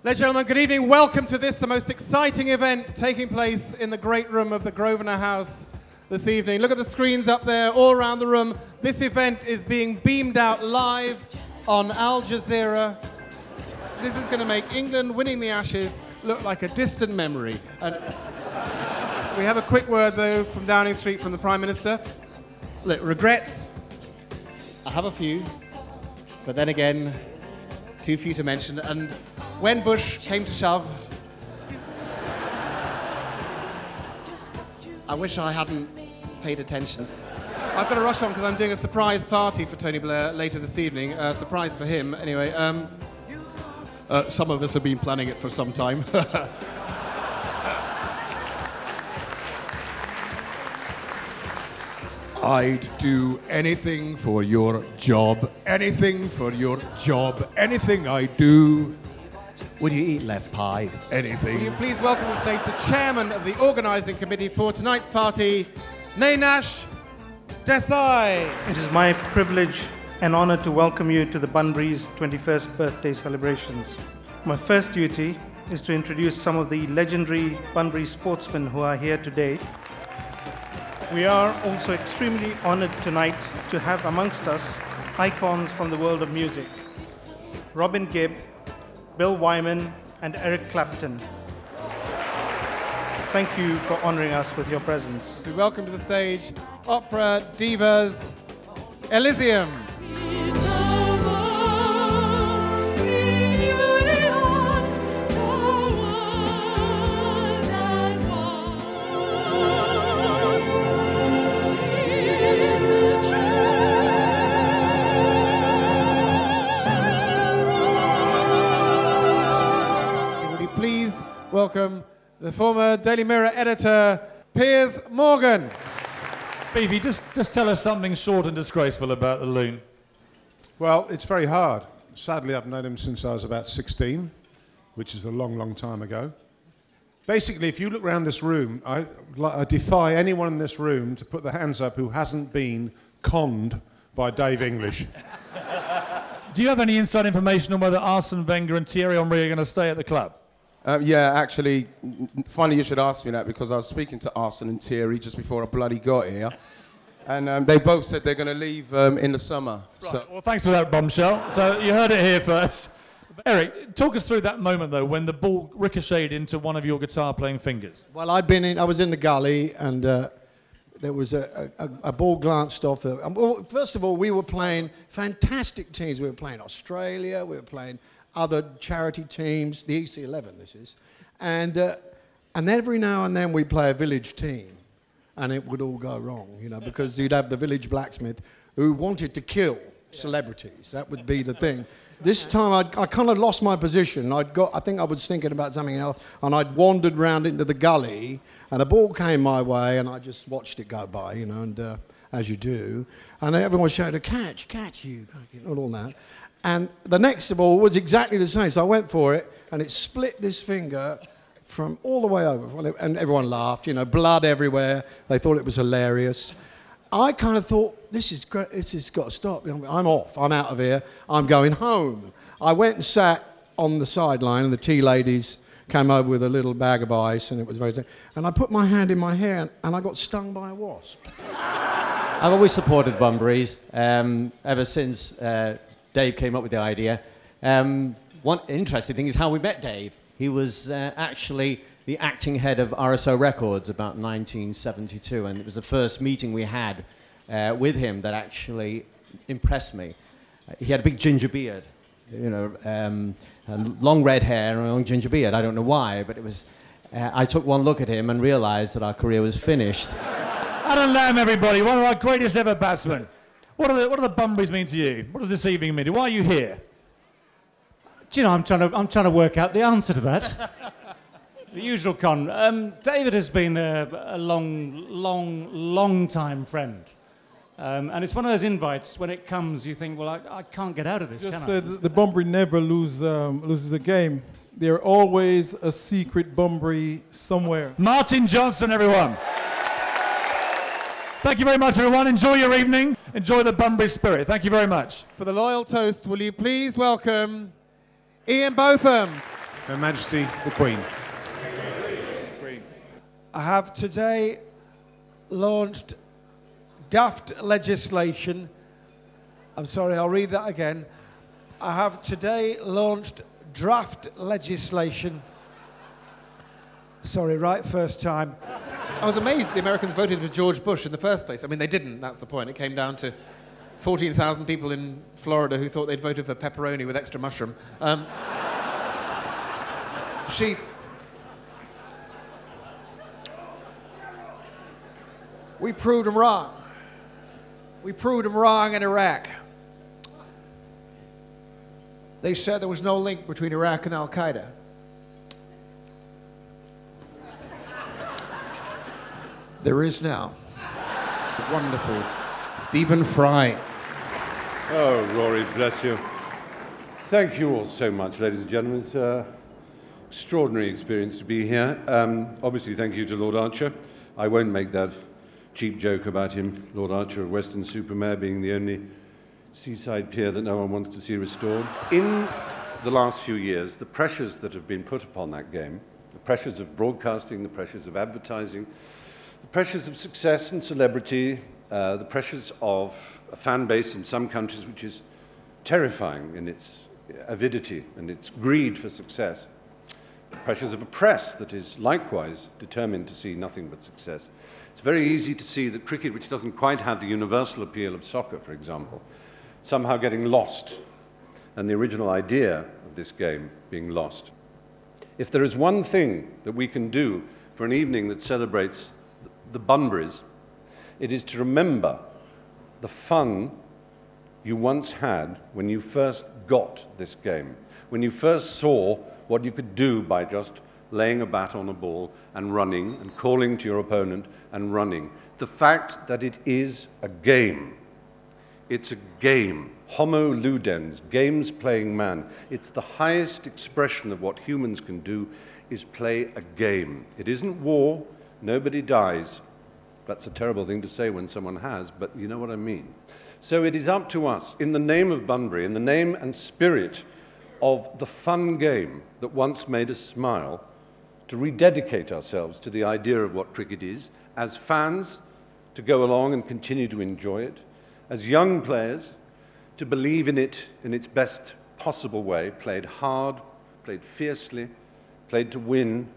Ladies and gentlemen, good evening. Welcome to this, the most exciting event taking place in the great room of the Grosvenor House this evening. Look at the screens up there all around the room. This event is being beamed out live on Al Jazeera. This is going to make England winning the Ashes look like a distant memory. And we have a quick word, though, from Downing Street from the Prime Minister. Look, regrets. I have a few, but then again, too few to mention. And when Bush came to shove, I wish I hadn't paid attention. I've got to rush on because I'm doing a surprise party for Tony Blair later this evening. Surprise for him, anyway. Some of us have been planning it for some time. I'd do anything for your job, anything for your job, anything I do. Would you eat less pies? Anything. Will you please welcome to the stage the chairman of the organising committee for tonight's party, Nainash Desai. It is my privilege and honour to welcome you to the Bunbury's 21st birthday celebrations. My first duty is to introduce some of the legendary Bunbury sportsmen who are here today. We are also extremely honoured tonight to have amongst us icons from the world of music. Robin Gibb, Bill Wyman and Eric Clapton. Thank you for honouring us with your presence. We welcome to the stage opera divas Elysium. Welcome the former Daily Mirror editor, Piers Morgan. Beefy, just tell us something short and disgraceful about the loon. Well, it's very hard. Sadly, I've known him since I was about 16, which is a long, long time ago. Basically, if you look around this room, I defy anyone in this room to put their hands up who hasn't been conned by Dave English. Do you have any inside information on whether Arsene Wenger and Thierry Henry are going to stay at the club? Yeah, actually, funny you should ask me that because I was speaking to Arsene and Thierry just before I bloody got here. And they both said they're going to leave in the summer. Right. So. Well, thanks for that bombshell. So you heard it here first. Eric, talk us through that moment, though, when the ball ricocheted into one of your guitar-playing fingers. Well, I was in the gully, and there was a ball glanced off. Well, first of all, we were playing fantastic teams. We were playing Australia, we were playing other charity teams, the EC11 this is, and every now and then we'd play a village team, and it would all go wrong, you know, because you'd have the village blacksmith who wanted to kill celebrities. That would be the thing. This time I kind of lost my position. I think I was thinking about something else, and I'd wandered round into the gully, and a ball came my way, and I just watched it go by, you know, and as you do, and everyone shouted, catch you, all that. And the next ball was exactly the same, so I went for it, and it split this finger from all the way over, and everyone laughed, you know, blood everywhere. They thought it was hilarious. I kind of thought, this is great, this has got to stop. I'm off, I'm out of here, I'm going home. I went and sat on the sideline, and the tea ladies came over with a little bag of ice, and it was very, and I put my hand in my hair, and I got stung by a wasp. I've always supported Bunbury's, ever since Dave came up with the idea. One interesting thing is how we met Dave. He was actually the acting head of RSO Records about 1972, and it was the first meeting we had with him that actually impressed me. He had a big ginger beard, you know, and long red hair and a long ginger beard. I don't know why, but it was. I took one look at him and realised that our career was finished. Adam Lamb, everybody, one of our greatest ever batsmen. What do the Bunburys mean to you? What does this evening mean? Why are you here? Do you know, I'm trying to work out the answer to that. The usual con. David has been a long time friend. And it's one of those invites, when it comes, you think, well, I can't get out of this, Just can I? the Bunbury never loses a game. They're always a secret Bunbury somewhere. Martin Johnson, everyone. Thank you very much, everyone. Enjoy your evening. Enjoy the Bunbury spirit. Thank you very much. For the loyal toast, will you please welcome Ian Botham. Her Majesty the Queen. I have today launched daft legislation. I'm sorry, I'll read that again. I have today launched draft legislation. Sorry, right first time. I was amazed the Americans voted for George Bush in the first place. I mean, they didn't, that's the point. It came down to 14,000 people in Florida who thought they'd voted for pepperoni with extra mushroom. We proved them wrong. We proved them wrong in Iraq. They said there was no link between Iraq and Al-Qaeda. There is now. Wonderful. Stephen Fry. Oh, Rory, bless you. Thank you all so much, ladies and gentlemen. It's an extraordinary experience to be here. Obviously, thank you to Lord Archer. I won't make that cheap joke about him, Lord Archer of Weston-super-Mare, being the only seaside pier that no one wants to see restored. In the last few years, the pressures that have been put upon that game, the pressures of broadcasting, the pressures of advertising, the pressures of success and celebrity, the pressures of a fan base in some countries which is terrifying in its avidity and its greed for success, the pressures of a press that is likewise determined to see nothing but success. It's very easy to see that cricket, which doesn't quite have the universal appeal of soccer, for example, somehow getting lost, and the original idea of this game being lost. If there is one thing that we can do for an evening that celebrates the Bunburys, it is to remember the fun you once had when you first got this game, when you first saw what you could do by just laying a bat on a ball and running and calling to your opponent and running. The fact that it is a game. It's a game. Homo ludens, games playing man. It's the highest expression of what humans can do is play a game. It isn't war. Nobody dies. That's a terrible thing to say when someone has, but you know what I mean. So it is up to us, in the name of Bunbury, in the name and spirit of the fun game that once made us smile, to rededicate ourselves to the idea of what cricket is, as fans, to go along and continue to enjoy it, as young players, to believe in it in its best possible way, played hard, played fiercely, played to win,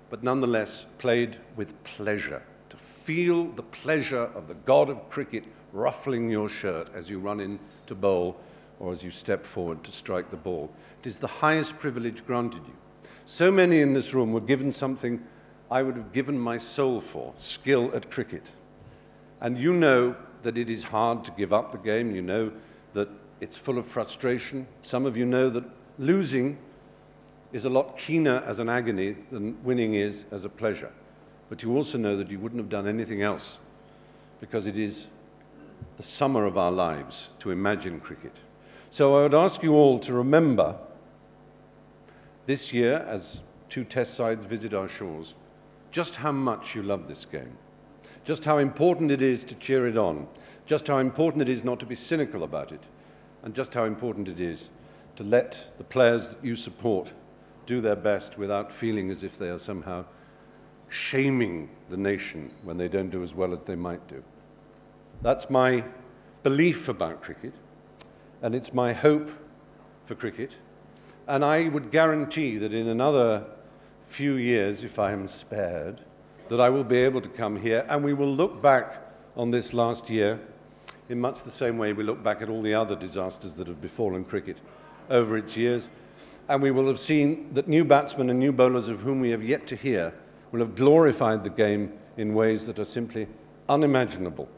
but nonetheless played with pleasure, to feel the pleasure of the god of cricket ruffling your shirt as you run in to bowl or as you step forward to strike the ball. It is the highest privilege granted you. So many in this room were given something I would have given my soul for, skill at cricket. And you know that it is hard to give up the game. You know that it's full of frustration. Some of you know that losing is a lot keener as an agony than winning is as a pleasure. But you also know that you wouldn't have done anything else because it is the summer of our lives to imagine cricket. So I would ask you all to remember this year, as 2 test sides visit our shores, just how much you love this game, just how important it is to cheer it on, just how important it is not to be cynical about it, and just how important it is to let the players that you support do their best without feeling as if they are somehow shaming the nation when they don't do as well as they might do. That's my belief about cricket, and it's my hope for cricket. And I would guarantee that in another few years, if I am spared, that I will be able to come here and we will look back on this last year in much the same way we look back at all the other disasters that have befallen cricket over its years. And we will have seen that new batsmen and new bowlers of whom we have yet to hear will have glorified the game in ways that are simply unimaginable.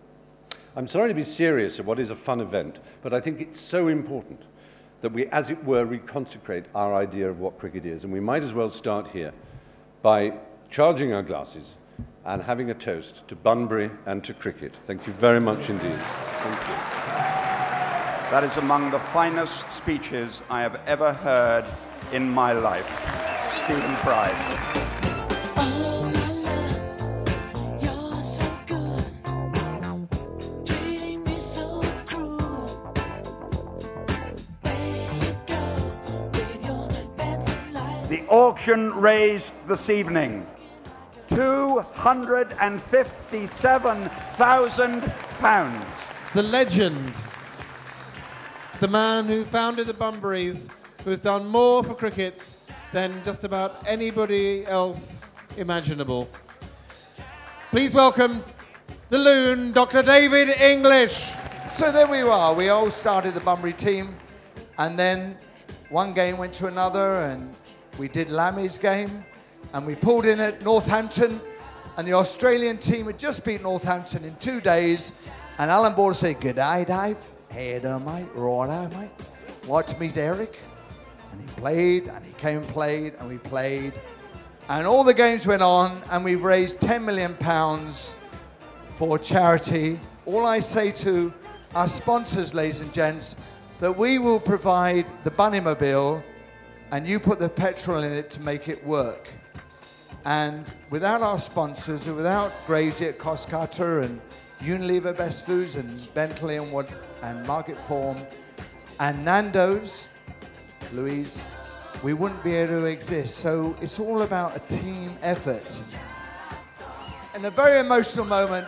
I'm sorry to be serious at what is a fun event, but I think it's so important that we, as it were, reconsecrate our idea of what cricket is. And we might as well start here by charging our glasses and having a toast to Bunbury and to cricket. Thank you very much indeed. Thank you. That is among the finest speeches I have ever heard in my life. Stephen Fry. auction raised this evening? £257,000. The legend, the man who founded the Bunburys, who has done more for cricket than just about anybody else imaginable. Please welcome the loon, Dr. David English. So there we are. We all started the Bunbury team, and then one game went to another, and we did Lammy's game, and we pulled in at Northampton, and the Australian team had just beat Northampton in 2 days, and Alan Border said, "Good day, Dave. Hey there, mate. Righto, mate. Like to meet Eric." And he played, and he came and played, and we played, and all the games went on, and we've raised £10 million for charity. All I say to our sponsors, ladies and gents, that we will provide the Bunnymobile, and you put the petrol in it to make it work. And without our sponsors, without Gravesy at Costcutter and Unilever Best Foods and Bentley and Market Form and Nando's, Louise, we wouldn't be able to exist. So it's all about a team effort. In a very emotional moment,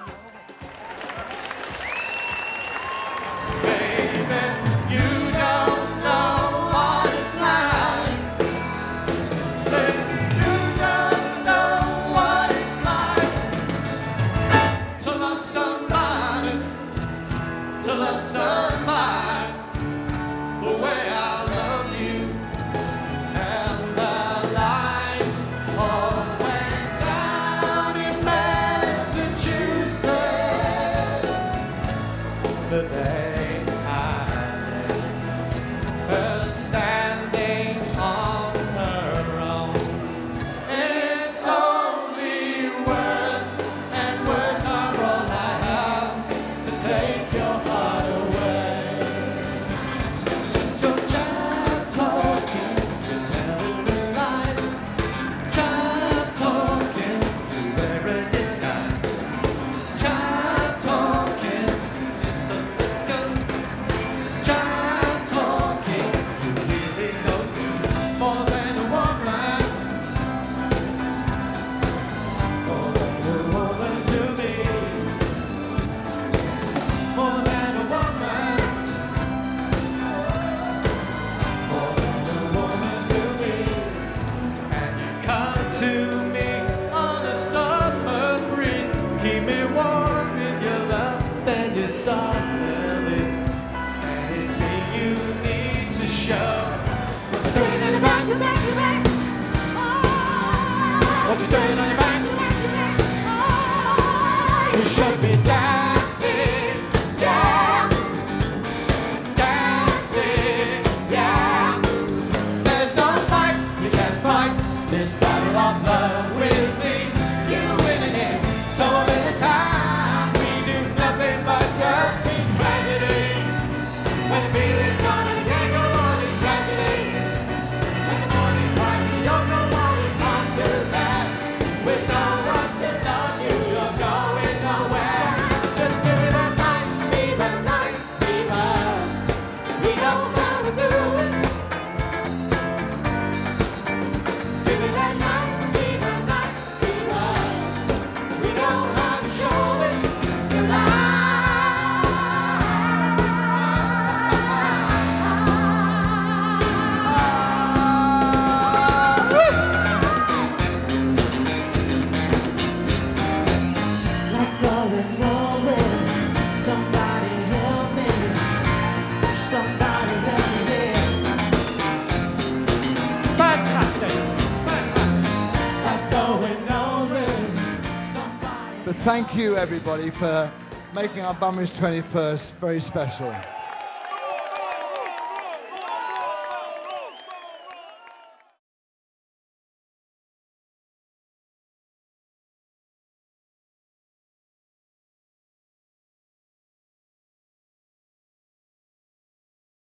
thank you, everybody, for making our Bunbury's 21st very special.